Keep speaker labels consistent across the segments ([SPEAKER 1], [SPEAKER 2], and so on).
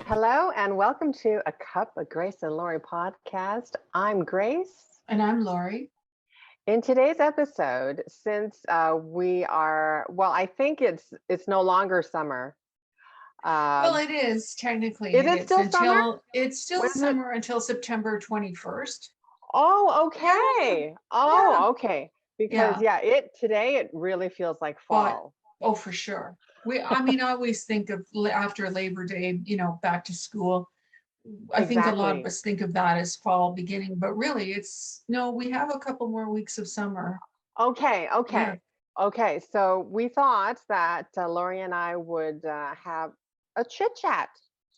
[SPEAKER 1] Hello and welcome to A Cup of Grace and Lori podcast. I'm Grace.
[SPEAKER 2] And I'm Lori.
[SPEAKER 1] In today's episode, since I think it's no longer summer.
[SPEAKER 2] Well, it is technically.
[SPEAKER 1] Is it still summer?
[SPEAKER 2] It's still summer until September 21st.
[SPEAKER 1] Oh, okay.
[SPEAKER 2] Yeah.
[SPEAKER 1] Oh, okay. Because today it really feels like fall.
[SPEAKER 2] Oh, for sure. I always think of after Labor Day, back to school. I think a lot of us think of that as fall beginning, but really we have a couple more weeks of summer.
[SPEAKER 1] Okay. So we thought that Lori and I would have a chit-chat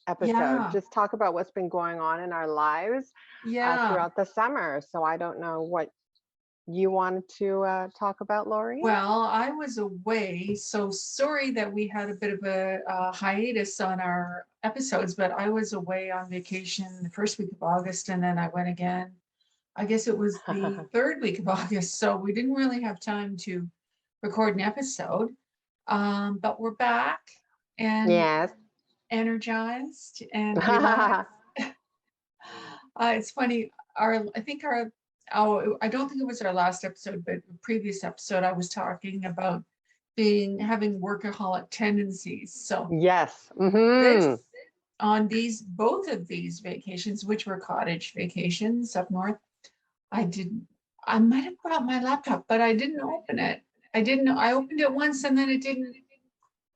[SPEAKER 1] episode, just talk about what's been going on in our lives throughout the summer. So I don't know what you wanted to talk about, Lori?
[SPEAKER 2] Well, I was away, so sorry that we had a bit of a hiatus on our episodes, but I was away on vacation the first week of August, and then I went again. I guess it was the third week of August, so we didn't really have time to record an episode. But we're back and energized and relaxed. It's funny. I don't think it was our last episode, but the previous episode, I was talking about having workaholic tendencies. So
[SPEAKER 1] yes,
[SPEAKER 2] on both of these vacations, which were cottage vacations up north, I might have brought my laptop, but I didn't open it. I opened it once and then it didn't.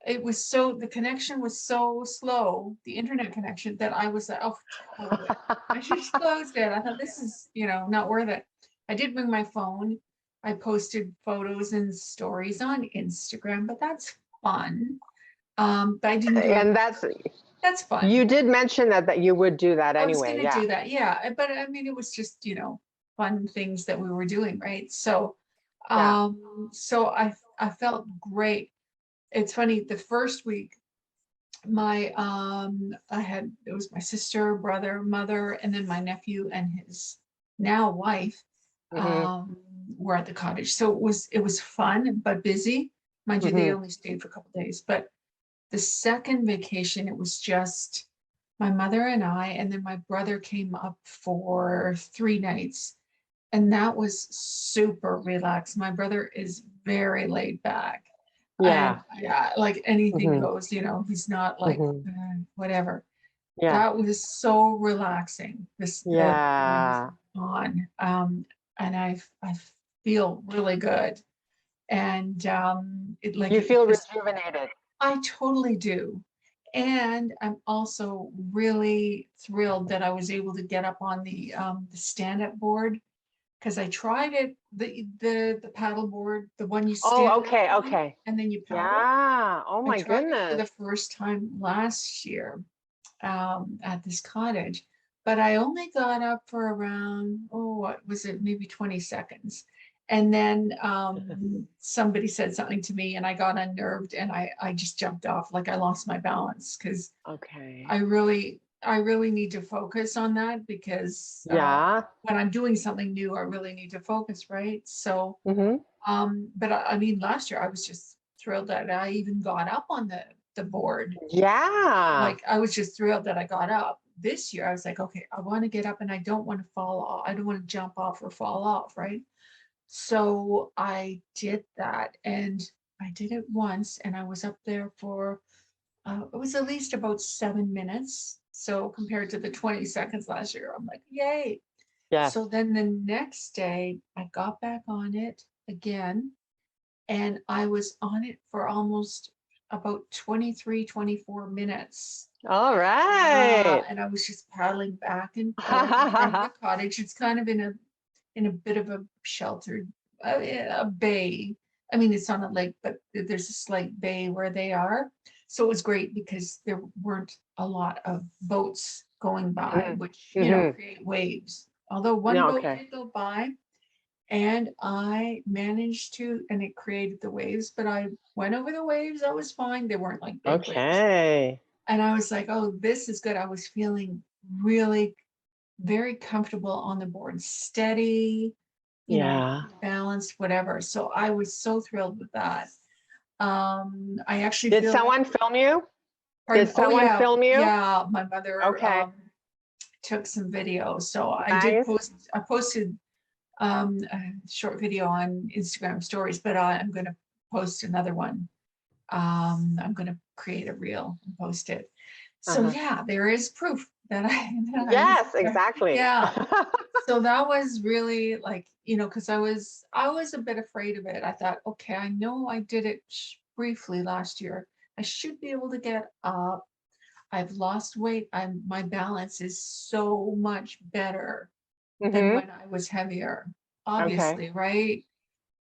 [SPEAKER 2] The connection was so slow, the internet connection, that I was like, oh, totally. I should have closed it. I thought, this is, not worth it. I did bring my phone. I posted photos and stories on Instagram, but that's fun. But I didn't do
[SPEAKER 1] and
[SPEAKER 2] it. That's fun.
[SPEAKER 1] You did mention that you would do that anyway.
[SPEAKER 2] I was going to do that, yeah. But it was just, fun things that we were doing, right? So, so I felt great. It's funny, the first week, it was my sister, brother, mother, and then my nephew and his now wife were at the cottage. So it was fun, but busy. Mind you, they only stayed for a couple of days. But the second vacation, it was just my mother and I, and then my brother came up for 3 nights. And that was super relaxed. My brother is very laid back. Like anything goes, he's not like whatever. That was so relaxing. On and I feel really good, and
[SPEAKER 1] you feel rejuvenated.
[SPEAKER 2] I totally do. And I'm also really thrilled that I was able to get up on the stand-up board, because I tried it, the paddle board, the one you stand
[SPEAKER 1] okay.
[SPEAKER 2] And then you paddle.
[SPEAKER 1] Yeah. Oh my
[SPEAKER 2] I tried
[SPEAKER 1] goodness.
[SPEAKER 2] it for the first time last year at this cottage, but I only got up for around, what was it, maybe 20 seconds. And then somebody said something to me and I got unnerved and I just jumped off, like I lost my balance, because I really need to focus on that, because when I'm doing something new, I really need to focus, right? So, but last year I was just thrilled that I even got up on the board.
[SPEAKER 1] Yeah.
[SPEAKER 2] Like, I was just thrilled that I got up. This year I was like, okay, I want to get up and I don't want to fall off. I don't want to jump off or fall off, right? So I did that, and I did it once, and I was up there for, it was at least about 7 minutes. So compared to the 20 seconds last year, I'm like, yay.
[SPEAKER 1] Yes.
[SPEAKER 2] So then the next day I got back on it again, and I was on it for almost about 23, 24 minutes.
[SPEAKER 1] All right.
[SPEAKER 2] And I was just paddling back and forth in front of the cottage. It's kind of in a bit of a sheltered a bay. It's on a lake, but there's a slight bay where they are. So it was great because there weren't a lot of boats going by, which, create waves. Although one boat did go by, and I managed to, and it created the waves, but I went over the waves. I was fine. They weren't like big waves. And I was like, oh, this is good. I was feeling really very comfortable on the board, steady, balanced, whatever. So I was so thrilled with that. I actually
[SPEAKER 1] Did
[SPEAKER 2] feel like,
[SPEAKER 1] someone film you? Did
[SPEAKER 2] pardon, oh
[SPEAKER 1] someone
[SPEAKER 2] yeah,
[SPEAKER 1] film you?
[SPEAKER 2] yeah, my mother
[SPEAKER 1] Okay,
[SPEAKER 2] took some video. So
[SPEAKER 1] nice.
[SPEAKER 2] I posted a short video on Instagram stories, but I'm going to post another one. I'm going to create a reel and post it. So
[SPEAKER 1] Uh-huh.
[SPEAKER 2] yeah, there is proof that that I was
[SPEAKER 1] Yes,
[SPEAKER 2] there.
[SPEAKER 1] exactly.
[SPEAKER 2] Yeah. So that was really like, because I was a bit afraid of it. I thought, okay, I know I did it briefly last year. I should be able to get up. I've lost weight. My balance is so much better than
[SPEAKER 1] Hmm.
[SPEAKER 2] when I was heavier,
[SPEAKER 1] Okay.
[SPEAKER 2] obviously, right?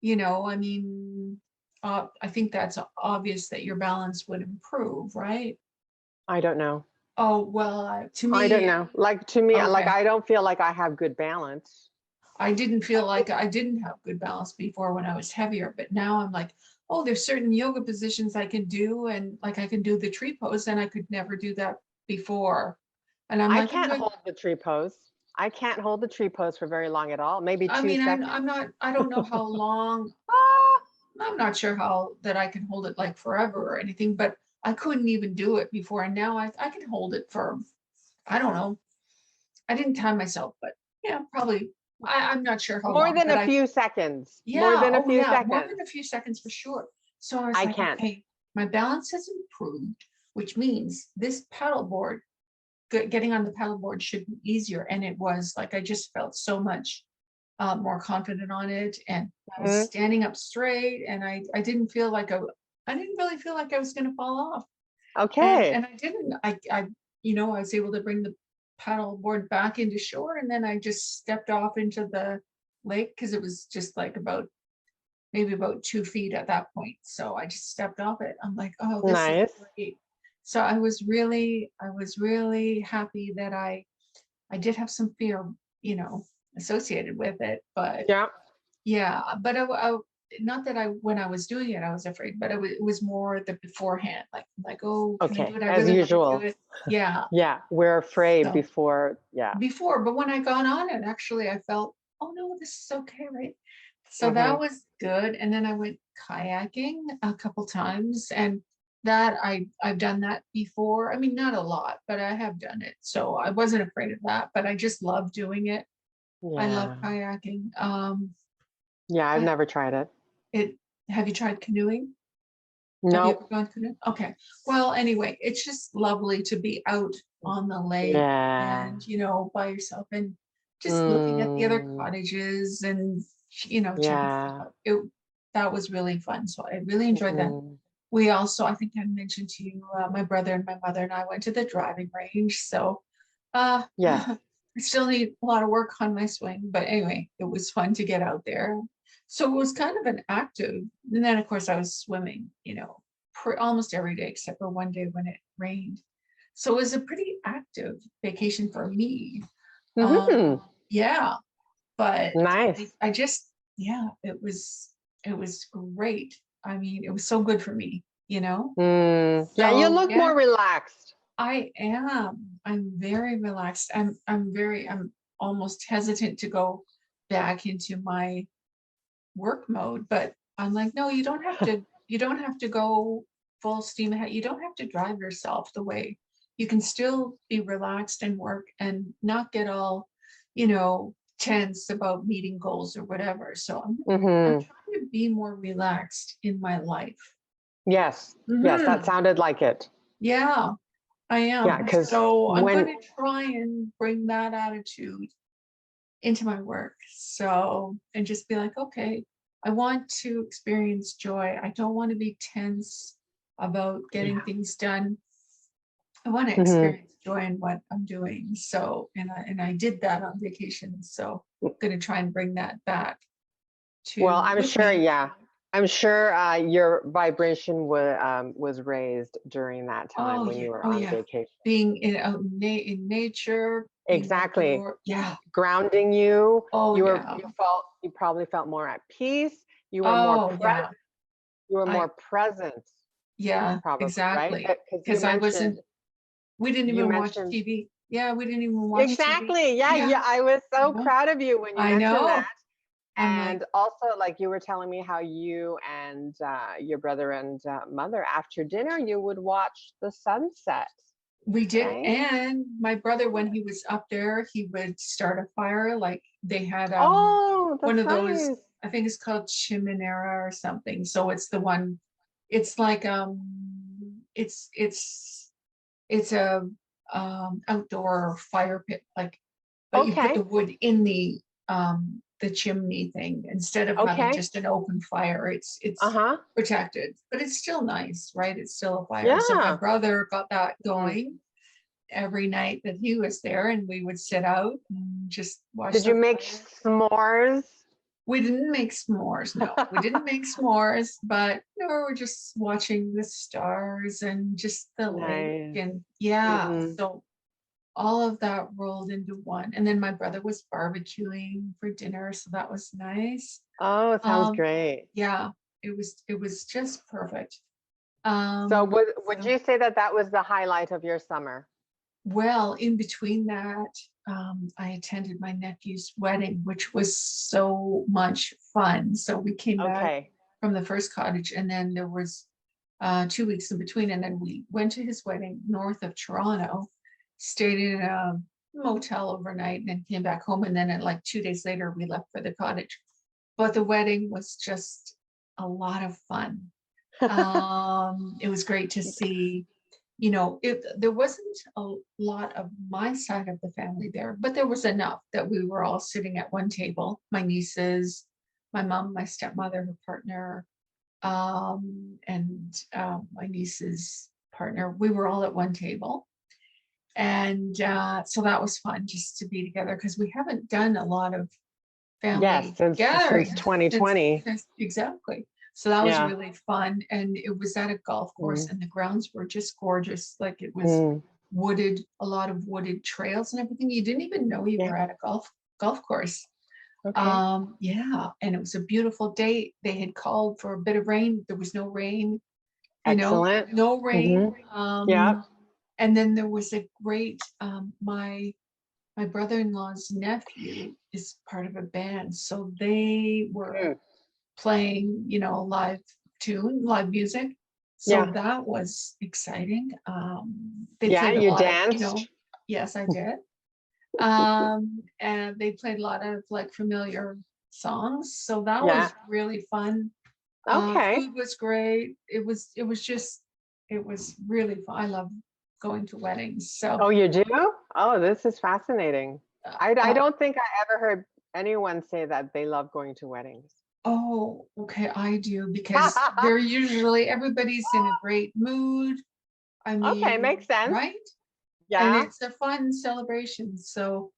[SPEAKER 2] I mean, I think that's obvious that your balance would improve, right?
[SPEAKER 1] I don't know.
[SPEAKER 2] Oh, well, to
[SPEAKER 1] I don't
[SPEAKER 2] me,
[SPEAKER 1] know. Like to me, like
[SPEAKER 2] okay.
[SPEAKER 1] I don't feel like I have good balance.
[SPEAKER 2] I didn't feel like I didn't have good balance before when I was heavier, but now I'm like, oh, there's certain yoga positions I can do, and like I can do the tree pose, and I could never do that before. And I'm
[SPEAKER 1] I
[SPEAKER 2] like,
[SPEAKER 1] can't hold the tree pose. I can't hold the tree pose for very long at all. Maybe
[SPEAKER 2] I
[SPEAKER 1] two
[SPEAKER 2] mean,
[SPEAKER 1] seconds.
[SPEAKER 2] I don't know how long.
[SPEAKER 1] Ah,
[SPEAKER 2] I'm not sure how that I can hold it like forever or anything, but I couldn't even do it before, and now I can hold it for, I don't know. I didn't time myself, but yeah, probably. I'm not sure how
[SPEAKER 1] more
[SPEAKER 2] long,
[SPEAKER 1] than
[SPEAKER 2] but
[SPEAKER 1] a few seconds. More
[SPEAKER 2] yeah,
[SPEAKER 1] than a
[SPEAKER 2] oh
[SPEAKER 1] few
[SPEAKER 2] yeah, more than
[SPEAKER 1] seconds.
[SPEAKER 2] a few seconds for sure. So I was
[SPEAKER 1] I
[SPEAKER 2] like,
[SPEAKER 1] can't.
[SPEAKER 2] okay, my balance has improved, which means this paddle board, getting on the paddle board should be easier. And it was like, I just felt so much more confident on it. And I was
[SPEAKER 1] Mhm.
[SPEAKER 2] standing up straight, and I didn't feel like I didn't really feel like I was going to fall off. And
[SPEAKER 1] Okay.
[SPEAKER 2] I didn't, I was able to bring the paddle board back into shore, and then I just stepped off into the lake because it was just like maybe about 2 feet at that point. So I just stepped off it. I'm like, oh, this is
[SPEAKER 1] Nice.
[SPEAKER 2] great. So I was really happy that I did have some fear, associated with it, but
[SPEAKER 1] Yeah.
[SPEAKER 2] yeah, but not that when I was doing it, I was afraid, but it was more the beforehand, like, oh, can I do
[SPEAKER 1] Okay.
[SPEAKER 2] it? I
[SPEAKER 1] As
[SPEAKER 2] really want to do
[SPEAKER 1] usual.
[SPEAKER 2] it. Yeah.
[SPEAKER 1] Yeah. We're afraid
[SPEAKER 2] So
[SPEAKER 1] before. Yeah.
[SPEAKER 2] before, but when I got on it, actually, I felt, oh no, this is okay, right? So
[SPEAKER 1] Hmm.
[SPEAKER 2] that was good. And then I went kayaking a couple times, and that I've done that before. I mean, not a lot, but I have done it. So I wasn't afraid of that, but I just love doing it. I love
[SPEAKER 1] Yeah.
[SPEAKER 2] kayaking.
[SPEAKER 1] Yeah. I've never tried it.
[SPEAKER 2] It Have you tried canoeing? Have you ever
[SPEAKER 1] Nope.
[SPEAKER 2] gone canoeing? Okay. Well, anyway, it's just lovely to be out on the lake
[SPEAKER 1] Yeah.
[SPEAKER 2] and, by yourself, and just looking at the other
[SPEAKER 1] Mm,
[SPEAKER 2] cottages and, checking stuff
[SPEAKER 1] yeah.
[SPEAKER 2] out. That was really fun. So I really enjoyed that.
[SPEAKER 1] Mhm.
[SPEAKER 2] We also, I think I mentioned to you, my brother and my mother and I went to the driving range. So
[SPEAKER 1] Yes.
[SPEAKER 2] I still need a lot of work on my swing, but anyway, it was fun to get out there. So it was kind of an active, and then of course I was swimming, almost every day except for one day when it rained. So it was a pretty active vacation for me.
[SPEAKER 1] Hmm.
[SPEAKER 2] Yeah, but
[SPEAKER 1] Nice.
[SPEAKER 2] I just, yeah, it was great. I mean, it was so good for me, you know?
[SPEAKER 1] Yeah. You
[SPEAKER 2] So
[SPEAKER 1] look
[SPEAKER 2] yeah,
[SPEAKER 1] more relaxed.
[SPEAKER 2] I am. I'm very relaxed. I'm almost hesitant to go back into my work mode, but I'm like, no, you don't have to go full steam ahead. You don't have to drive yourself the way. You can still be relaxed and work and not get all, tense about meeting goals or whatever. So I'm
[SPEAKER 1] Hmm.
[SPEAKER 2] trying to be more relaxed in my life.
[SPEAKER 1] Yes. Yes. That
[SPEAKER 2] Hmm.
[SPEAKER 1] sounded like it.
[SPEAKER 2] Yeah, I
[SPEAKER 1] Yeah.
[SPEAKER 2] am.
[SPEAKER 1] Because
[SPEAKER 2] So I'm going
[SPEAKER 1] when,
[SPEAKER 2] to try and bring that attitude into my work. So, and just be like, okay, I want to experience joy. I don't want to be tense about getting
[SPEAKER 1] yeah.
[SPEAKER 2] things done. I want to
[SPEAKER 1] Hmm.
[SPEAKER 2] experience joy in what I'm doing. So, and I did that on vacation. So I'm going to try and bring that back
[SPEAKER 1] Well,
[SPEAKER 2] to
[SPEAKER 1] I'm
[SPEAKER 2] with
[SPEAKER 1] sure.
[SPEAKER 2] me.
[SPEAKER 1] Yeah. I'm sure your vibration was raised during that time
[SPEAKER 2] Oh
[SPEAKER 1] when
[SPEAKER 2] yeah.
[SPEAKER 1] you were
[SPEAKER 2] Oh
[SPEAKER 1] on
[SPEAKER 2] yeah.
[SPEAKER 1] vacation.
[SPEAKER 2] Being in nature, being
[SPEAKER 1] Exactly.
[SPEAKER 2] outdoor. Yeah.
[SPEAKER 1] Grounding you.
[SPEAKER 2] Oh yeah.
[SPEAKER 1] You probably felt more at peace. You were more
[SPEAKER 2] Oh
[SPEAKER 1] present.
[SPEAKER 2] yeah.
[SPEAKER 1] You were
[SPEAKER 2] I
[SPEAKER 1] more present,
[SPEAKER 2] Yeah,
[SPEAKER 1] probably, right?
[SPEAKER 2] exactly.
[SPEAKER 1] Because
[SPEAKER 2] Because I wasn't we didn't
[SPEAKER 1] you
[SPEAKER 2] even watch
[SPEAKER 1] mentioned
[SPEAKER 2] TV. Yeah, we didn't even watch TV.
[SPEAKER 1] exactly. Yeah,
[SPEAKER 2] Yeah,
[SPEAKER 1] yeah. I was
[SPEAKER 2] I
[SPEAKER 1] so
[SPEAKER 2] know.
[SPEAKER 1] proud of you when you
[SPEAKER 2] I
[SPEAKER 1] mentioned that.
[SPEAKER 2] know. I'm like,
[SPEAKER 1] And also, like you were telling me how you and your brother and mother, after dinner, you would watch the sunset,
[SPEAKER 2] we did.
[SPEAKER 1] right?
[SPEAKER 2] And my brother, when he was up there, he would start a fire. Like they had
[SPEAKER 1] Oh,
[SPEAKER 2] one
[SPEAKER 1] that's
[SPEAKER 2] of those,
[SPEAKER 1] nice.
[SPEAKER 2] I think it's called chimenera or something. So it's the one, it's like it's a outdoor fire pit, like, but you put
[SPEAKER 1] Okay.
[SPEAKER 2] the wood in the chimney thing instead of having
[SPEAKER 1] Okay.
[SPEAKER 2] just an open fire. It's
[SPEAKER 1] Uh-huh.
[SPEAKER 2] protected, but it's still nice, right? It's still a fire. So my
[SPEAKER 1] Yeah.
[SPEAKER 2] brother got that
[SPEAKER 1] Mhm.
[SPEAKER 2] going every night that he was there, and we would sit out and just watch
[SPEAKER 1] Did
[SPEAKER 2] the
[SPEAKER 1] you make
[SPEAKER 2] fire.
[SPEAKER 1] s'mores?
[SPEAKER 2] We didn't make s'mores, no. We didn't make s'mores, but we were just watching the stars and just the lake.
[SPEAKER 1] Nice.
[SPEAKER 2] And yeah,
[SPEAKER 1] Hmm.
[SPEAKER 2] so all of that rolled into one. And then my brother was barbecuing for dinner, so that was nice.
[SPEAKER 1] Oh, it sounds
[SPEAKER 2] Um,
[SPEAKER 1] great.
[SPEAKER 2] yeah, it was just perfect.
[SPEAKER 1] So would
[SPEAKER 2] So
[SPEAKER 1] you say that that was the highlight of your summer?
[SPEAKER 2] well, in between that, I attended my nephew's wedding, which was so much fun. So we came back
[SPEAKER 1] Okay.
[SPEAKER 2] from the first cottage, and then there was 2 weeks in between, and then we went to his wedding north of Toronto, stayed in a motel overnight, and then came back home. And then at like 2 days later, we left for the cottage. But the wedding was just a lot of fun. It was great to see, there wasn't a lot of my side of the family there, but there was enough that we were all sitting at one table. My nieces, my mom, my stepmother, her partner, and my niece's partner. We were all at one table. And so that was fun just to be together because we haven't done a lot of
[SPEAKER 1] Yes,
[SPEAKER 2] family
[SPEAKER 1] since
[SPEAKER 2] gatherings since,
[SPEAKER 1] 2020.
[SPEAKER 2] exactly. So that was
[SPEAKER 1] Yeah.
[SPEAKER 2] really fun. And it was at a golf course,
[SPEAKER 1] Mm,
[SPEAKER 2] and the grounds were just gorgeous. Like it was
[SPEAKER 1] mm,
[SPEAKER 2] wooded, a lot of wooded trails and everything. You didn't even know you
[SPEAKER 1] yeah.
[SPEAKER 2] were at a golf course.
[SPEAKER 1] Okay.
[SPEAKER 2] Yeah, and it was a beautiful day. They had called for a bit of rain. There was no rain,
[SPEAKER 1] Excellent.
[SPEAKER 2] no rain.
[SPEAKER 1] Hmm. Yeah.
[SPEAKER 2] And then there was a great my brother-in-law's nephew is part of a band, so they were
[SPEAKER 1] Mm,
[SPEAKER 2] playing, live music. So
[SPEAKER 1] yeah.
[SPEAKER 2] that was exciting. They
[SPEAKER 1] Yeah.
[SPEAKER 2] played a
[SPEAKER 1] You
[SPEAKER 2] lot of,
[SPEAKER 1] danced.
[SPEAKER 2] yes, I did. And they played a lot of like familiar songs. So that
[SPEAKER 1] Yeah.
[SPEAKER 2] was really fun.
[SPEAKER 1] Okay.
[SPEAKER 2] Food was great. It was really fun. I love going to weddings. So,
[SPEAKER 1] Oh, you do? Oh, this is fascinating.
[SPEAKER 2] uh,
[SPEAKER 1] I
[SPEAKER 2] uh,
[SPEAKER 1] don't think I ever heard anyone say that they love going to weddings.
[SPEAKER 2] oh, okay, I do because they're usually everybody's in a great mood. I
[SPEAKER 1] Okay,
[SPEAKER 2] mean,
[SPEAKER 1] makes sense.
[SPEAKER 2] right? And
[SPEAKER 1] Yeah.
[SPEAKER 2] it's a fun celebration. So,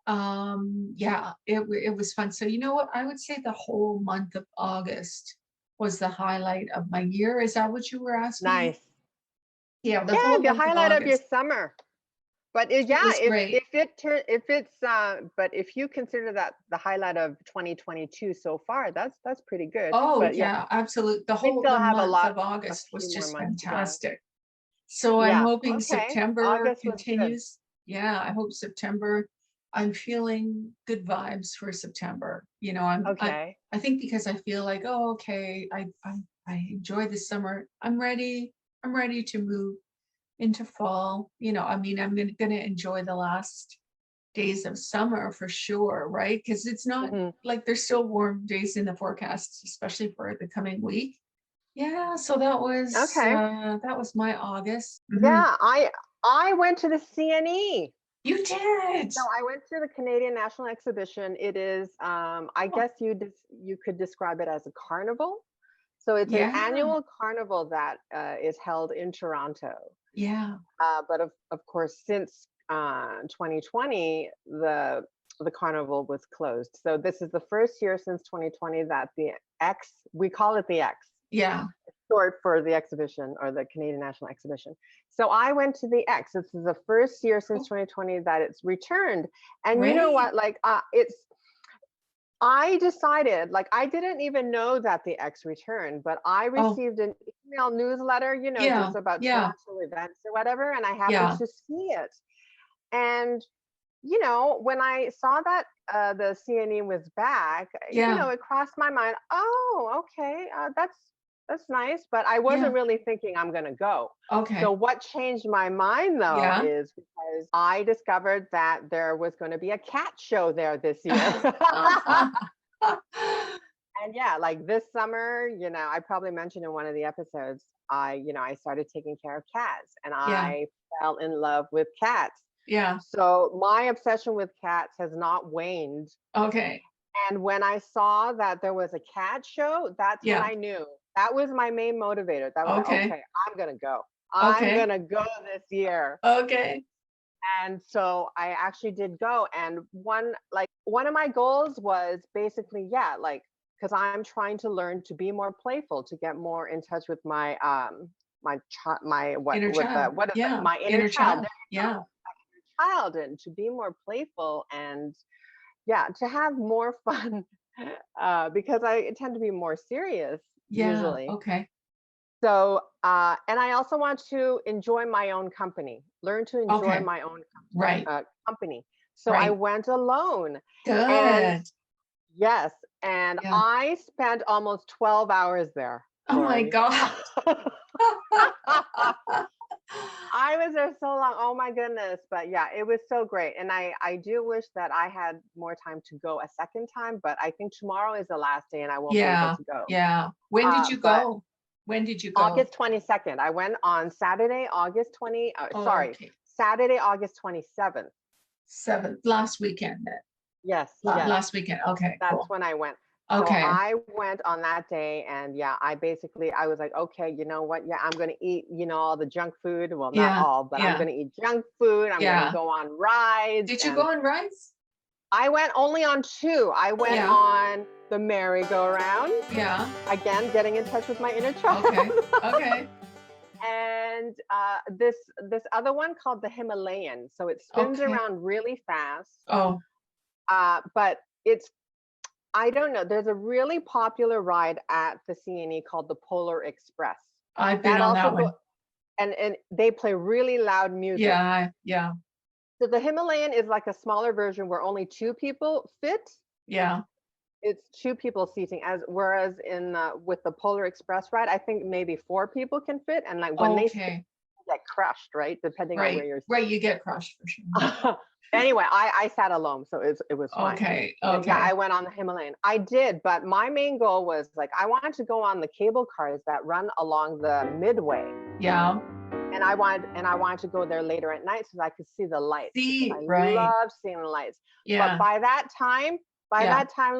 [SPEAKER 2] yeah, it was fun. So, you know what? I would say the whole month of August was the highlight of my year. Is that what you were asking?
[SPEAKER 1] Nice.
[SPEAKER 2] Yeah, the
[SPEAKER 1] Yeah,
[SPEAKER 2] whole
[SPEAKER 1] the
[SPEAKER 2] month of
[SPEAKER 1] highlight of your
[SPEAKER 2] August.
[SPEAKER 1] summer. But
[SPEAKER 2] It
[SPEAKER 1] yeah,
[SPEAKER 2] was great.
[SPEAKER 1] if it's but if you consider that the highlight of 2022 so far, that's pretty good.
[SPEAKER 2] Oh,
[SPEAKER 1] But yeah,
[SPEAKER 2] yeah, absolutely.
[SPEAKER 1] we still
[SPEAKER 2] The
[SPEAKER 1] have
[SPEAKER 2] month of
[SPEAKER 1] a
[SPEAKER 2] August was
[SPEAKER 1] few more
[SPEAKER 2] just
[SPEAKER 1] months to go.
[SPEAKER 2] fantastic. So I'm
[SPEAKER 1] Yeah.
[SPEAKER 2] hoping
[SPEAKER 1] Okay.
[SPEAKER 2] September
[SPEAKER 1] August was good.
[SPEAKER 2] continues. Yeah, I hope September. I'm feeling good vibes for September.
[SPEAKER 1] Okay.
[SPEAKER 2] I think because I feel like, oh, okay, I enjoy the summer. I'm ready. I'm ready to move into fall. I mean, I'm gonna enjoy the last days of summer for sure, right? Because it's not
[SPEAKER 1] Hmm.
[SPEAKER 2] like there's still warm days in the forecast, especially for the coming week. Yeah, so
[SPEAKER 1] Okay.
[SPEAKER 2] that was my August.
[SPEAKER 1] Yeah, I went to the CNE.
[SPEAKER 2] You did.
[SPEAKER 1] So I went to the Canadian National Exhibition. It is, I
[SPEAKER 2] Oh,
[SPEAKER 1] guess you could describe it as a carnival. So it's an
[SPEAKER 2] yeah,
[SPEAKER 1] annual carnival that is held in Toronto.
[SPEAKER 2] yeah.
[SPEAKER 1] But of course, since 2020, the carnival was closed. So this is the first year since 2020 that the X, we call it the X,
[SPEAKER 2] Yeah.
[SPEAKER 1] short for the exhibition or the Canadian National Exhibition. So I went to the X. This is the first year since
[SPEAKER 2] Oh,
[SPEAKER 1] 2020 that it's returned. And you know
[SPEAKER 2] great.
[SPEAKER 1] what? Like I decided, like, I didn't even know that the X returned, but I
[SPEAKER 2] Oh,
[SPEAKER 1] received an email newsletter,
[SPEAKER 2] yeah,
[SPEAKER 1] just about
[SPEAKER 2] yeah,
[SPEAKER 1] Toronto events or whatever, and I happened
[SPEAKER 2] yeah.
[SPEAKER 1] to see it. And when I saw that the CNE was back,
[SPEAKER 2] Yeah.
[SPEAKER 1] it crossed my mind. Oh, okay, that's nice, but I wasn't
[SPEAKER 2] Yeah.
[SPEAKER 1] really thinking I'm gonna go. So
[SPEAKER 2] Okay.
[SPEAKER 1] what changed my mind though
[SPEAKER 2] Yeah.
[SPEAKER 1] is because I discovered that there was going to be a cat show there this year. And yeah, like this summer, I probably mentioned in one of the episodes, I started taking care of cats and
[SPEAKER 2] Yeah.
[SPEAKER 1] I fell in love with cats.
[SPEAKER 2] Yeah.
[SPEAKER 1] So my obsession with cats has not waned.
[SPEAKER 2] Okay.
[SPEAKER 1] And when I saw that there was a cat show, that's when
[SPEAKER 2] Yeah.
[SPEAKER 1] I knew. That was my main motivator. That was like,
[SPEAKER 2] Okay.
[SPEAKER 1] okay, I'm gonna go. I'm
[SPEAKER 2] Okay.
[SPEAKER 1] gonna go this year.
[SPEAKER 2] Okay.
[SPEAKER 1] And so I actually did go. And one of my goals was basically, yeah, like because I'm trying to learn to be more playful, to get more in touch with my
[SPEAKER 2] Inner child.
[SPEAKER 1] what is that?
[SPEAKER 2] Yeah.
[SPEAKER 1] My inner
[SPEAKER 2] Inner
[SPEAKER 1] child.
[SPEAKER 2] child.
[SPEAKER 1] There you
[SPEAKER 2] Yeah.
[SPEAKER 1] go. Child, and to be more playful and yeah, to have more fun because I tend to be more serious
[SPEAKER 2] Yeah.
[SPEAKER 1] usually.
[SPEAKER 2] Okay.
[SPEAKER 1] So, and I also want to enjoy my own company, learn to enjoy
[SPEAKER 2] Okay.
[SPEAKER 1] my own
[SPEAKER 2] Right.
[SPEAKER 1] company. So I
[SPEAKER 2] Right.
[SPEAKER 1] went alone. And
[SPEAKER 2] Good.
[SPEAKER 1] yes, and
[SPEAKER 2] Yeah.
[SPEAKER 1] I spent almost 12 hours there,
[SPEAKER 2] Oh my
[SPEAKER 1] Lori.
[SPEAKER 2] God.
[SPEAKER 1] I was there so long. Oh my goodness. But yeah, it was so great. And I do wish that I had more time to go a second time, but I think tomorrow is the last day and I won't be able
[SPEAKER 2] Yeah.
[SPEAKER 1] to go.
[SPEAKER 2] Yeah. When did you
[SPEAKER 1] But
[SPEAKER 2] go? When did you go?
[SPEAKER 1] August 22nd, I went on Saturday,
[SPEAKER 2] Okay.
[SPEAKER 1] Saturday, August 27th.
[SPEAKER 2] 7th, last weekend then.
[SPEAKER 1] Yes, yes.
[SPEAKER 2] Last weekend. Okay,
[SPEAKER 1] That's
[SPEAKER 2] cool.
[SPEAKER 1] when I went. So
[SPEAKER 2] Okay.
[SPEAKER 1] I went on that day and yeah, I was like, okay, you know what? Yeah, I'm gonna eat, all the junk food. Well, not
[SPEAKER 2] Yeah.
[SPEAKER 1] all, but I'm
[SPEAKER 2] Yeah.
[SPEAKER 1] gonna eat junk food. I'm gonna
[SPEAKER 2] Yeah.
[SPEAKER 1] go on rides.
[SPEAKER 2] Did you
[SPEAKER 1] And
[SPEAKER 2] go on rides?
[SPEAKER 1] I went only on two. I went
[SPEAKER 2] Yeah.
[SPEAKER 1] on the merry-go-round,
[SPEAKER 2] Yeah.
[SPEAKER 1] again, getting in touch with my inner child.
[SPEAKER 2] Okay. Okay.
[SPEAKER 1] And this other one called the Himalayan. So it spins
[SPEAKER 2] Okay.
[SPEAKER 1] around really fast.
[SPEAKER 2] Oh,
[SPEAKER 1] But it's I don't know. There's a really popular ride at the CNE called the Polar Express.
[SPEAKER 2] I've been
[SPEAKER 1] That
[SPEAKER 2] on
[SPEAKER 1] also
[SPEAKER 2] that
[SPEAKER 1] go
[SPEAKER 2] one.
[SPEAKER 1] and they play really loud music.
[SPEAKER 2] Yeah. Yeah.
[SPEAKER 1] So the Himalayan is like a smaller version where only two people fit.
[SPEAKER 2] Yeah.
[SPEAKER 1] It's two people seating, as whereas in with the Polar Express ride, I think maybe four people can fit. And like when they
[SPEAKER 2] Okay.
[SPEAKER 1] get crushed, right? Depending on where
[SPEAKER 2] Right.
[SPEAKER 1] you're
[SPEAKER 2] Right. You get crushed for sure.
[SPEAKER 1] anyway, I sat alone, so it was fine.
[SPEAKER 2] Okay.
[SPEAKER 1] But yeah,
[SPEAKER 2] Okay.
[SPEAKER 1] I went on the Himalayan. I did, but my main goal was like I wanted to go on the cable cars that run along the midway.
[SPEAKER 2] Yeah.
[SPEAKER 1] And I wanted to go there later at night so that I could see the lights because
[SPEAKER 2] See,
[SPEAKER 1] I
[SPEAKER 2] right.
[SPEAKER 1] love seeing the lights. But
[SPEAKER 2] Yeah.
[SPEAKER 1] by that time,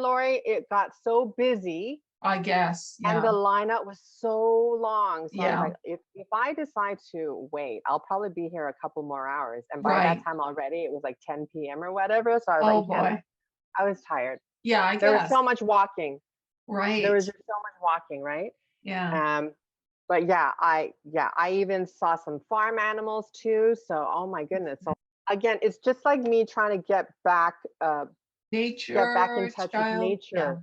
[SPEAKER 1] Lori, it got so busy
[SPEAKER 2] I guess.
[SPEAKER 1] and the
[SPEAKER 2] Yeah.
[SPEAKER 1] lineup was so long. So I was
[SPEAKER 2] Yeah.
[SPEAKER 1] like, if I decide to wait, I'll probably be here a couple more hours. And by that
[SPEAKER 2] Right.
[SPEAKER 1] time already, it was like 10 p.m. or whatever. So I was
[SPEAKER 2] Oh
[SPEAKER 1] like,
[SPEAKER 2] boy.
[SPEAKER 1] I was tired.
[SPEAKER 2] Yeah, I
[SPEAKER 1] There was
[SPEAKER 2] guess.
[SPEAKER 1] so much walking. There
[SPEAKER 2] Right.
[SPEAKER 1] was just so much walking, right?
[SPEAKER 2] Yeah.
[SPEAKER 1] But I even saw some farm animals too. So oh my goodness. So again, it's just like me trying to get back in
[SPEAKER 2] Nature,
[SPEAKER 1] touch with
[SPEAKER 2] child. Yeah.
[SPEAKER 1] nature.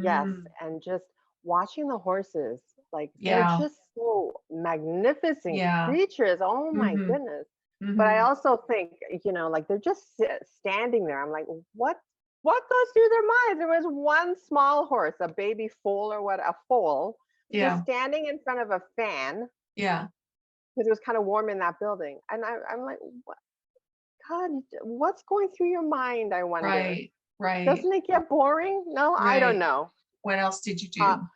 [SPEAKER 1] Yes,
[SPEAKER 2] Hmm.
[SPEAKER 1] and just watching the horses. Like they're
[SPEAKER 2] Yeah.
[SPEAKER 1] just so magnificent
[SPEAKER 2] Yeah.
[SPEAKER 1] creatures. Oh my
[SPEAKER 2] Hmm.
[SPEAKER 1] goodness. But I
[SPEAKER 2] Hmm.
[SPEAKER 1] also think, like they're just standing there. I'm like, what goes through their minds? There was one small horse, a baby foal or what, a foal, just
[SPEAKER 2] Yeah.
[SPEAKER 1] standing in front of a fan
[SPEAKER 2] Yeah.
[SPEAKER 1] because it was kind of warm in that building. And I'm like, what, God, what's going through your mind? I wonder.
[SPEAKER 2] Right. Right.
[SPEAKER 1] Doesn't it get boring? No, I don't
[SPEAKER 2] Right.
[SPEAKER 1] know.
[SPEAKER 2] What else did you
[SPEAKER 1] Uh,
[SPEAKER 2] do?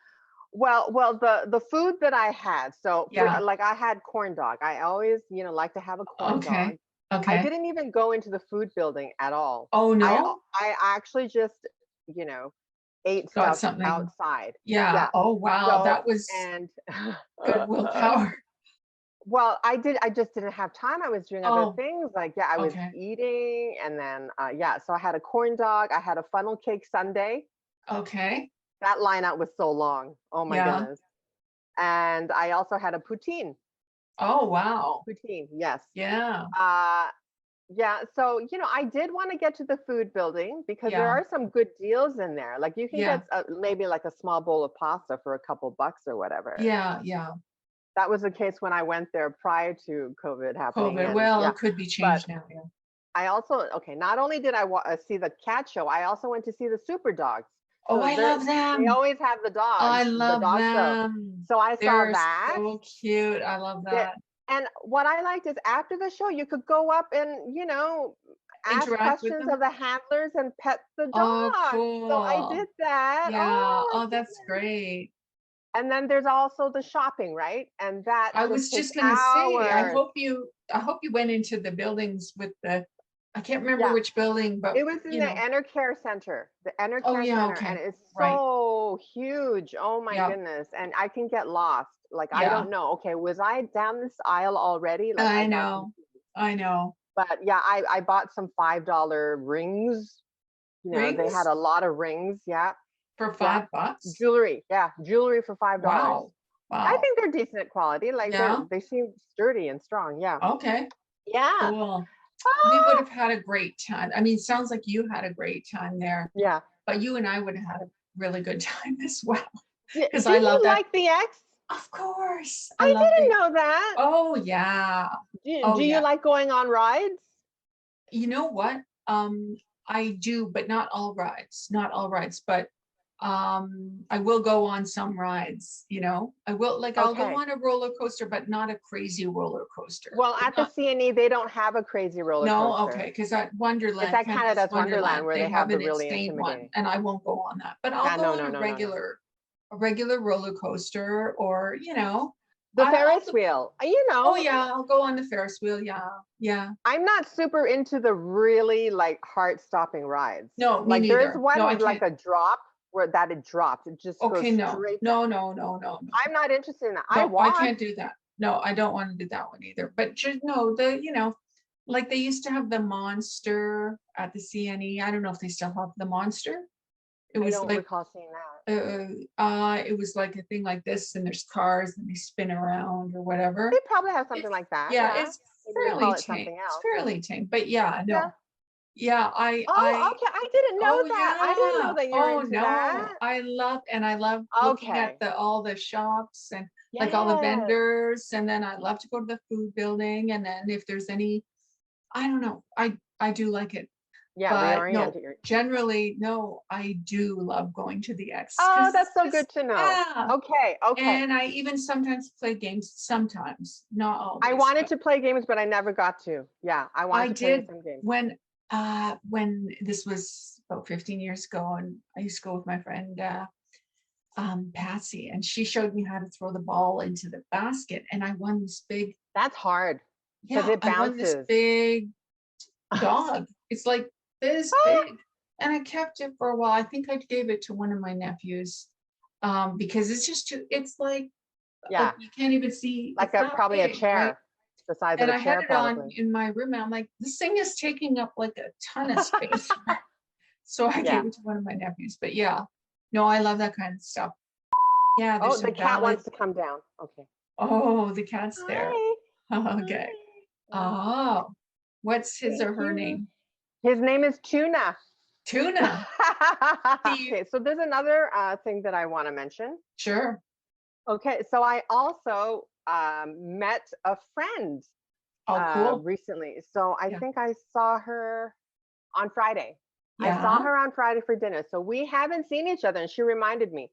[SPEAKER 1] well, the food that I had. So for
[SPEAKER 2] Yeah.
[SPEAKER 1] like I had corn dog. I always, like to have a corn dog.
[SPEAKER 2] Okay.
[SPEAKER 1] I
[SPEAKER 2] Okay.
[SPEAKER 1] didn't even go into the food building at all.
[SPEAKER 2] Oh
[SPEAKER 1] I
[SPEAKER 2] no.
[SPEAKER 1] I actually just, you know, ate
[SPEAKER 2] Got
[SPEAKER 1] stuff
[SPEAKER 2] something.
[SPEAKER 1] outside.
[SPEAKER 2] Yeah.
[SPEAKER 1] Yeah.
[SPEAKER 2] Oh wow.
[SPEAKER 1] So
[SPEAKER 2] That was
[SPEAKER 1] and
[SPEAKER 2] good willpower.
[SPEAKER 1] well, I just didn't have time. I was doing other
[SPEAKER 2] Oh,
[SPEAKER 1] things. Like, yeah, I was
[SPEAKER 2] okay.
[SPEAKER 1] eating and then yeah, so I had a corn dog, I had a funnel cake sundae.
[SPEAKER 2] Okay.
[SPEAKER 1] That lineup was so long. Oh my
[SPEAKER 2] Yeah.
[SPEAKER 1] goodness. And I also had a poutine.
[SPEAKER 2] Oh wow.
[SPEAKER 1] Poutine, yes.
[SPEAKER 2] Yeah.
[SPEAKER 1] Uh yeah, so I did want to get to the food building because there
[SPEAKER 2] Yeah.
[SPEAKER 1] are some good deals in there. Like you can
[SPEAKER 2] Yeah.
[SPEAKER 1] get maybe like a small bowl of pasta for a couple bucks or whatever.
[SPEAKER 2] Yeah. Yeah.
[SPEAKER 1] That was the case when I went there prior to COVID happening.
[SPEAKER 2] COVID.
[SPEAKER 1] And
[SPEAKER 2] Well,
[SPEAKER 1] yeah,
[SPEAKER 2] it could be
[SPEAKER 1] but
[SPEAKER 2] changed now. Yeah.
[SPEAKER 1] okay, not only did I see the cat show, I also went to see the super dogs.
[SPEAKER 2] Oh,
[SPEAKER 1] So
[SPEAKER 2] I love
[SPEAKER 1] they
[SPEAKER 2] them.
[SPEAKER 1] always have
[SPEAKER 2] I
[SPEAKER 1] the
[SPEAKER 2] love
[SPEAKER 1] dog show.
[SPEAKER 2] them.
[SPEAKER 1] So I saw
[SPEAKER 2] They're
[SPEAKER 1] that.
[SPEAKER 2] so cute. I love
[SPEAKER 1] That
[SPEAKER 2] that.
[SPEAKER 1] and what I liked is after the show, you could go up and, ask
[SPEAKER 2] Interact with
[SPEAKER 1] questions
[SPEAKER 2] them.
[SPEAKER 1] of the handlers and pet the
[SPEAKER 2] Oh,
[SPEAKER 1] dog. So I
[SPEAKER 2] cool.
[SPEAKER 1] did that.
[SPEAKER 2] Yeah.
[SPEAKER 1] Oh my
[SPEAKER 2] Oh, that's
[SPEAKER 1] goodness.
[SPEAKER 2] great.
[SPEAKER 1] And then there's also the shopping, right? And that
[SPEAKER 2] I
[SPEAKER 1] just
[SPEAKER 2] was
[SPEAKER 1] takes
[SPEAKER 2] just gonna say,
[SPEAKER 1] hours.
[SPEAKER 2] I hope you went into the buildings with I can't remember
[SPEAKER 1] Yeah.
[SPEAKER 2] which building, but
[SPEAKER 1] It was in the Enter Care Center, the Enter
[SPEAKER 2] oh
[SPEAKER 1] Care
[SPEAKER 2] yeah,
[SPEAKER 1] Center, and
[SPEAKER 2] okay.
[SPEAKER 1] it's
[SPEAKER 2] Right.
[SPEAKER 1] so huge. Oh my
[SPEAKER 2] Yeah.
[SPEAKER 1] goodness. And I can get lost. Like, I
[SPEAKER 2] Yeah.
[SPEAKER 1] don't know. Okay, was I down this aisle already? Like, I
[SPEAKER 2] I
[SPEAKER 1] got
[SPEAKER 2] know.
[SPEAKER 1] confused.
[SPEAKER 2] I know.
[SPEAKER 1] But yeah, I bought some $5 rings. They had
[SPEAKER 2] Rings
[SPEAKER 1] a lot of rings. Yeah.
[SPEAKER 2] for
[SPEAKER 1] Yeah.
[SPEAKER 2] $5.
[SPEAKER 1] Jewelry. Yeah. Jewelry for $5.
[SPEAKER 2] Wow.
[SPEAKER 1] I
[SPEAKER 2] Wow.
[SPEAKER 1] think they're decent quality. Like
[SPEAKER 2] Yeah.
[SPEAKER 1] they seem sturdy and strong. Yeah.
[SPEAKER 2] Okay.
[SPEAKER 1] Yeah.
[SPEAKER 2] Cool. We would
[SPEAKER 1] Ah!
[SPEAKER 2] have had a great time. I mean, sounds like you had a great time there,
[SPEAKER 1] Yeah.
[SPEAKER 2] but you and I would have had a really good time as well because
[SPEAKER 1] Do
[SPEAKER 2] I love
[SPEAKER 1] you
[SPEAKER 2] that.
[SPEAKER 1] like the X?
[SPEAKER 2] Of course. I
[SPEAKER 1] I
[SPEAKER 2] love
[SPEAKER 1] didn't know that.
[SPEAKER 2] oh yeah. Oh
[SPEAKER 1] Do you
[SPEAKER 2] yeah.
[SPEAKER 1] like going on rides?
[SPEAKER 2] You know what? I do, but not all rides, not all rides, but I will go on some rides, I will like I'll go
[SPEAKER 1] Okay.
[SPEAKER 2] on a roller coaster, but not a crazy roller coaster.
[SPEAKER 1] Well,
[SPEAKER 2] Like
[SPEAKER 1] at the
[SPEAKER 2] not
[SPEAKER 1] CNE, they don't have a crazy roller
[SPEAKER 2] no,
[SPEAKER 1] coaster.
[SPEAKER 2] okay, because at
[SPEAKER 1] It's
[SPEAKER 2] Wonderland,
[SPEAKER 1] at
[SPEAKER 2] Canada's
[SPEAKER 1] Canada's Wonderland
[SPEAKER 2] Wonderland,
[SPEAKER 1] where
[SPEAKER 2] they
[SPEAKER 1] they
[SPEAKER 2] have
[SPEAKER 1] have the
[SPEAKER 2] an
[SPEAKER 1] really
[SPEAKER 2] insane one,
[SPEAKER 1] intimidating.
[SPEAKER 2] and I won't go on that. But I'll
[SPEAKER 1] Yeah,
[SPEAKER 2] go
[SPEAKER 1] no,
[SPEAKER 2] on
[SPEAKER 1] no, no, no, no.
[SPEAKER 2] a regular roller coaster, or
[SPEAKER 1] The
[SPEAKER 2] I'll
[SPEAKER 1] Ferris wheel.
[SPEAKER 2] oh yeah, I'll go on the Ferris wheel. Yeah, yeah.
[SPEAKER 1] I'm not super into the really like heart-stopping rides.
[SPEAKER 2] No, me
[SPEAKER 1] Like there is
[SPEAKER 2] neither. No, I
[SPEAKER 1] one like
[SPEAKER 2] can't.
[SPEAKER 1] a drop where that it drops. It just goes
[SPEAKER 2] Okay, no,
[SPEAKER 1] straight down.
[SPEAKER 2] no, no, no, no, no.
[SPEAKER 1] I'm not interested in that. I
[SPEAKER 2] No, I can't
[SPEAKER 1] watched.
[SPEAKER 2] do that. No, I don't want to do that one either. But just no, like they used to have the monster at the CNE. I don't know if they still have the monster. It
[SPEAKER 1] I
[SPEAKER 2] was
[SPEAKER 1] don't
[SPEAKER 2] like
[SPEAKER 1] recall seeing that.
[SPEAKER 2] it was like a thing like this, and there's cars and they spin around or whatever.
[SPEAKER 1] They probably have something
[SPEAKER 2] It's
[SPEAKER 1] like that.
[SPEAKER 2] yeah,
[SPEAKER 1] Yeah.
[SPEAKER 2] it's
[SPEAKER 1] Maybe they call
[SPEAKER 2] fairly
[SPEAKER 1] it
[SPEAKER 2] tame.
[SPEAKER 1] something
[SPEAKER 2] It's
[SPEAKER 1] else.
[SPEAKER 2] fairly tame. But yeah,
[SPEAKER 1] Yeah.
[SPEAKER 2] no. Yeah,
[SPEAKER 1] Oh, okay. I didn't know
[SPEAKER 2] oh
[SPEAKER 1] that. I didn't know
[SPEAKER 2] yeah.
[SPEAKER 1] that you're
[SPEAKER 2] Oh
[SPEAKER 1] into
[SPEAKER 2] no.
[SPEAKER 1] that.
[SPEAKER 2] I love looking at
[SPEAKER 1] Okay.
[SPEAKER 2] all the shops and like all the
[SPEAKER 1] Yes.
[SPEAKER 2] vendors, and then I love to go to the food building, and then if there's any, I don't know, I do like it.
[SPEAKER 1] Yeah,
[SPEAKER 2] But
[SPEAKER 1] reorient
[SPEAKER 2] no,
[SPEAKER 1] it.
[SPEAKER 2] generally, no, I do love going to the X
[SPEAKER 1] Oh,
[SPEAKER 2] because
[SPEAKER 1] that's
[SPEAKER 2] it's
[SPEAKER 1] so
[SPEAKER 2] just
[SPEAKER 1] good to know.
[SPEAKER 2] yeah.
[SPEAKER 1] Okay, okay.
[SPEAKER 2] And I even sometimes play games, sometimes, not
[SPEAKER 1] I
[SPEAKER 2] always,
[SPEAKER 1] wanted
[SPEAKER 2] but
[SPEAKER 1] to play games, but I never got to. Yeah, I
[SPEAKER 2] I
[SPEAKER 1] wanted to play
[SPEAKER 2] did
[SPEAKER 1] some games.
[SPEAKER 2] when this was about 15 years ago, and I used to go with my friend Patsy, and she showed me how to throw the ball into the basket, and I won this big,
[SPEAKER 1] That's hard because
[SPEAKER 2] yeah,
[SPEAKER 1] it
[SPEAKER 2] I won this
[SPEAKER 1] bounces.
[SPEAKER 2] big dog. It's like this big. And I kept it for a while. I think I gave it to one of my nephews because it's just too, it's like
[SPEAKER 1] Yeah,
[SPEAKER 2] you can't even see,
[SPEAKER 1] like
[SPEAKER 2] it's that
[SPEAKER 1] probably a
[SPEAKER 2] big, right?
[SPEAKER 1] chair, the size of
[SPEAKER 2] And
[SPEAKER 1] a
[SPEAKER 2] I had
[SPEAKER 1] chair,
[SPEAKER 2] it on
[SPEAKER 1] probably.
[SPEAKER 2] in my room, and I'm like, this thing is taking up like a ton of space. So I
[SPEAKER 1] Yeah.
[SPEAKER 2] gave it to one of my nephews. But yeah, no, I love that kind of stuff. Yeah,
[SPEAKER 1] Oh,
[SPEAKER 2] there's
[SPEAKER 1] the
[SPEAKER 2] some
[SPEAKER 1] cat
[SPEAKER 2] valid.
[SPEAKER 1] wants to come down. Okay.
[SPEAKER 2] Oh, the cat's there.
[SPEAKER 1] Hi.
[SPEAKER 2] Okay.
[SPEAKER 1] Hi.
[SPEAKER 2] Oh, what's his
[SPEAKER 1] Thank
[SPEAKER 2] or her
[SPEAKER 1] you.
[SPEAKER 2] name?
[SPEAKER 1] His name is Tuna.
[SPEAKER 2] Tuna.
[SPEAKER 1] Okay, so there's another thing that I want to mention.
[SPEAKER 2] Sure.
[SPEAKER 1] Okay, so I also met a friend
[SPEAKER 2] Oh, cool.
[SPEAKER 1] recently. So I
[SPEAKER 2] Yeah.
[SPEAKER 1] think I saw her on Friday. I saw
[SPEAKER 2] Yeah.
[SPEAKER 1] her on Friday for dinner. So we haven't seen each other, and she reminded me.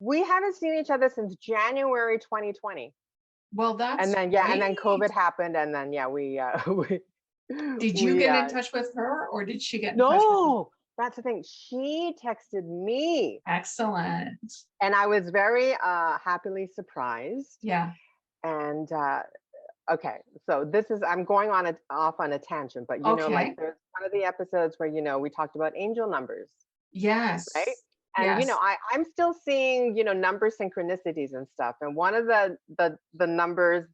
[SPEAKER 1] We haven't seen each other since January 2020.
[SPEAKER 2] Well,
[SPEAKER 1] And
[SPEAKER 2] that's
[SPEAKER 1] then yeah, and then
[SPEAKER 2] great.
[SPEAKER 1] COVID happened, and then yeah,
[SPEAKER 2] Did you
[SPEAKER 1] we
[SPEAKER 2] get in touch with her, or did she get in touch with you?
[SPEAKER 1] no, that's the thing. She texted me,
[SPEAKER 2] Excellent.
[SPEAKER 1] and I was very happily surprised.
[SPEAKER 2] Yeah.
[SPEAKER 1] And okay, so this is I'm going on off on a tangent, but like
[SPEAKER 2] Okay.
[SPEAKER 1] there's one of the episodes where we talked about angel numbers, right?
[SPEAKER 2] Yes.
[SPEAKER 1] And
[SPEAKER 2] Yes.
[SPEAKER 1] I'm still seeing number synchronicities and stuff. And one of the number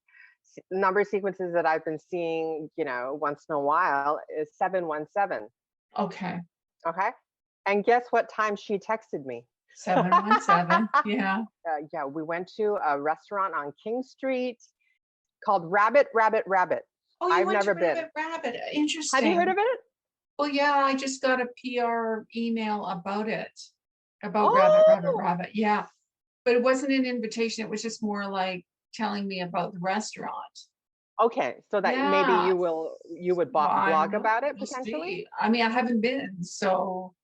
[SPEAKER 1] sequences that I've been seeing, once in a while is 717.
[SPEAKER 2] Okay.
[SPEAKER 1] Okay. And guess what time she texted me?
[SPEAKER 2] 717. Yeah.
[SPEAKER 1] Yeah, we went to a restaurant on King Street called Rabbit, Rabbit, Rabbit.
[SPEAKER 2] Oh, you
[SPEAKER 1] I've
[SPEAKER 2] went to
[SPEAKER 1] never been.
[SPEAKER 2] Rabbit Rabbit.
[SPEAKER 1] Have you heard
[SPEAKER 2] Interesting.
[SPEAKER 1] of it?
[SPEAKER 2] Well, yeah, I just got a PR email about it, about Rabbit Rabbit
[SPEAKER 1] Oh,
[SPEAKER 2] Rabbit. Yeah. But it wasn't an invitation. It was just more like telling me about the restaurant.
[SPEAKER 1] Okay, so that maybe
[SPEAKER 2] Yeah.
[SPEAKER 1] you would
[SPEAKER 2] Well, I don't
[SPEAKER 1] blog
[SPEAKER 2] know.
[SPEAKER 1] about it
[SPEAKER 2] We'll
[SPEAKER 1] potentially?
[SPEAKER 2] see. I mean, I haven't been, so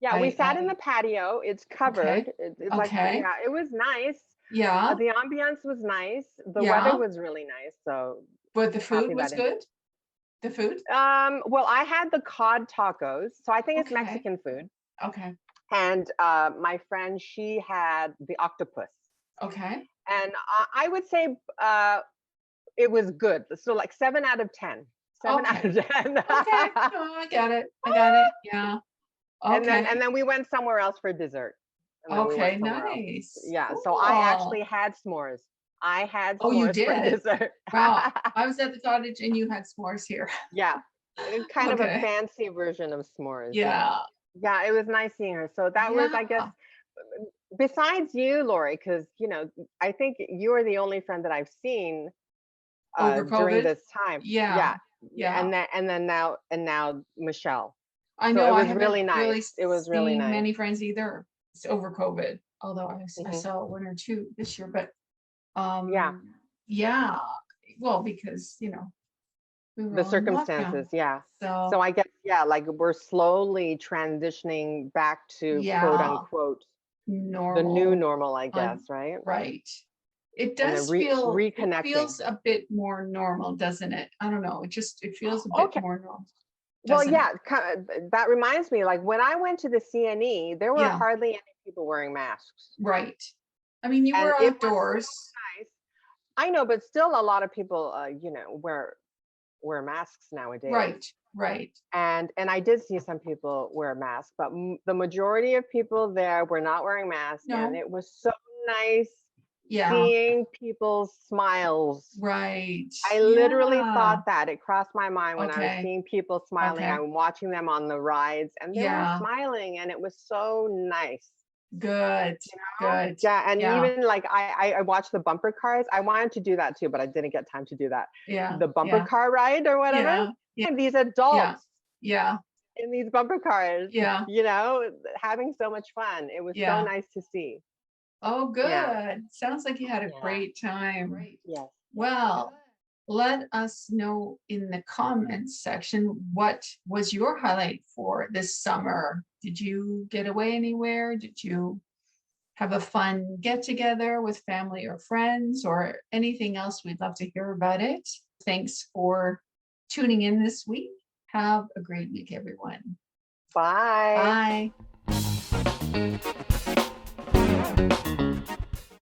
[SPEAKER 1] Yeah, we sat in
[SPEAKER 2] I
[SPEAKER 1] the patio. It's
[SPEAKER 2] okay.
[SPEAKER 1] covered. It's like,
[SPEAKER 2] Okay.
[SPEAKER 1] yeah, it was nice.
[SPEAKER 2] Yeah.
[SPEAKER 1] The ambiance was nice. The weather
[SPEAKER 2] Yeah.
[SPEAKER 1] was really nice. So
[SPEAKER 2] But the
[SPEAKER 1] happy
[SPEAKER 2] food was
[SPEAKER 1] that it.
[SPEAKER 2] good? The food?
[SPEAKER 1] Well, I had the cod tacos, so I think it's
[SPEAKER 2] Okay.
[SPEAKER 1] Mexican food.
[SPEAKER 2] Okay.
[SPEAKER 1] And my friend, she had the octopus,
[SPEAKER 2] Okay.
[SPEAKER 1] and I would say it was good. So like 7 out of 10. 7 out of
[SPEAKER 2] Okay.
[SPEAKER 1] 10.
[SPEAKER 2] Okay. No, I got it. I got it. Yeah.
[SPEAKER 1] And
[SPEAKER 2] Okay.
[SPEAKER 1] then we went somewhere else for dessert. And then we
[SPEAKER 2] Okay.
[SPEAKER 1] went somewhere else.
[SPEAKER 2] Nice.
[SPEAKER 1] Yeah. So I actually
[SPEAKER 2] Cool.
[SPEAKER 1] had s'mores. I had
[SPEAKER 2] Oh, you
[SPEAKER 1] s'mores for
[SPEAKER 2] did?
[SPEAKER 1] dessert.
[SPEAKER 2] Wow. I was at the cottage and you had s'mores here.
[SPEAKER 1] Yeah. Kind of a
[SPEAKER 2] Okay.
[SPEAKER 1] fancy version of s'mores.
[SPEAKER 2] Yeah.
[SPEAKER 1] Yeah, it was nice seeing her. So that was, I guess,
[SPEAKER 2] Yeah.
[SPEAKER 1] besides you, Lori, because I think you are the only friend that I've seen
[SPEAKER 2] Over
[SPEAKER 1] during
[SPEAKER 2] COVID?
[SPEAKER 1] this time. Yeah.
[SPEAKER 2] Yeah. Yeah.
[SPEAKER 1] And now Michelle.
[SPEAKER 2] I
[SPEAKER 1] So
[SPEAKER 2] know
[SPEAKER 1] it
[SPEAKER 2] I
[SPEAKER 1] was
[SPEAKER 2] haven't
[SPEAKER 1] really nice.
[SPEAKER 2] really
[SPEAKER 1] It was really
[SPEAKER 2] seen
[SPEAKER 1] nice.
[SPEAKER 2] many friends either. It's over COVID, although I
[SPEAKER 1] Hmm.
[SPEAKER 2] saw one or two this year, but
[SPEAKER 1] Yeah.
[SPEAKER 2] yeah. Well, because we were
[SPEAKER 1] The
[SPEAKER 2] all in lockdown.
[SPEAKER 1] circumstances, yeah. So
[SPEAKER 2] So
[SPEAKER 1] I guess, yeah, like we're slowly transitioning back to quote
[SPEAKER 2] yeah,
[SPEAKER 1] unquote the new
[SPEAKER 2] normal
[SPEAKER 1] normal, I guess,
[SPEAKER 2] on
[SPEAKER 1] right?
[SPEAKER 2] right. It
[SPEAKER 1] And then
[SPEAKER 2] does feel it
[SPEAKER 1] reconnecting.
[SPEAKER 2] feels a bit more normal, doesn't it? I don't know. It feels a bit
[SPEAKER 1] Okay.
[SPEAKER 2] more normal,
[SPEAKER 1] Well,
[SPEAKER 2] doesn't it?
[SPEAKER 1] yeah, that reminds me, like when I went to the CNE, there were
[SPEAKER 2] Yeah,
[SPEAKER 1] hardly any people wearing masks.
[SPEAKER 2] right. I mean, you
[SPEAKER 1] And
[SPEAKER 2] were
[SPEAKER 1] it was
[SPEAKER 2] outdoors.
[SPEAKER 1] nice. I know, but still a lot of people, wear masks nowadays.
[SPEAKER 2] Right, right.
[SPEAKER 1] And I did see some people wear masks, but the majority of people there were not wearing masks, and
[SPEAKER 2] No,
[SPEAKER 1] it was so nice
[SPEAKER 2] yeah,
[SPEAKER 1] seeing people's smiles.
[SPEAKER 2] right.
[SPEAKER 1] I literally
[SPEAKER 2] Yeah.
[SPEAKER 1] thought that. It crossed my mind when I was
[SPEAKER 2] Okay.
[SPEAKER 1] seeing people smiling.
[SPEAKER 2] Okay.
[SPEAKER 1] I'm watching them on the rides, and they were
[SPEAKER 2] Yeah.
[SPEAKER 1] smiling, and it was so nice.
[SPEAKER 2] Good. Good.
[SPEAKER 1] Yeah, and
[SPEAKER 2] Yeah.
[SPEAKER 1] even like I watched the bumper cars. I wanted to do that too, but I didn't get time to do that.
[SPEAKER 2] Yeah.
[SPEAKER 1] The bumper
[SPEAKER 2] Yeah.
[SPEAKER 1] car ride or whatever.
[SPEAKER 2] Yeah. Yeah.
[SPEAKER 1] And these
[SPEAKER 2] Yeah.
[SPEAKER 1] adults
[SPEAKER 2] Yeah.
[SPEAKER 1] in these bumper cars,
[SPEAKER 2] Yeah.
[SPEAKER 1] having so much fun. It was so
[SPEAKER 2] Yeah.
[SPEAKER 1] nice to see.
[SPEAKER 2] Oh,
[SPEAKER 1] Yeah.
[SPEAKER 2] good. Sounds like you had a
[SPEAKER 1] Yeah.
[SPEAKER 2] great time.
[SPEAKER 1] Yes.
[SPEAKER 2] Well, let us know in the comments section what was your highlight for this summer. Did you get away anywhere? Did you have a fun get together with family or friends or anything else? We'd love to hear about it. Thanks for tuning in this week. Have a great week, everyone.
[SPEAKER 1] Bye.
[SPEAKER 2] Bye.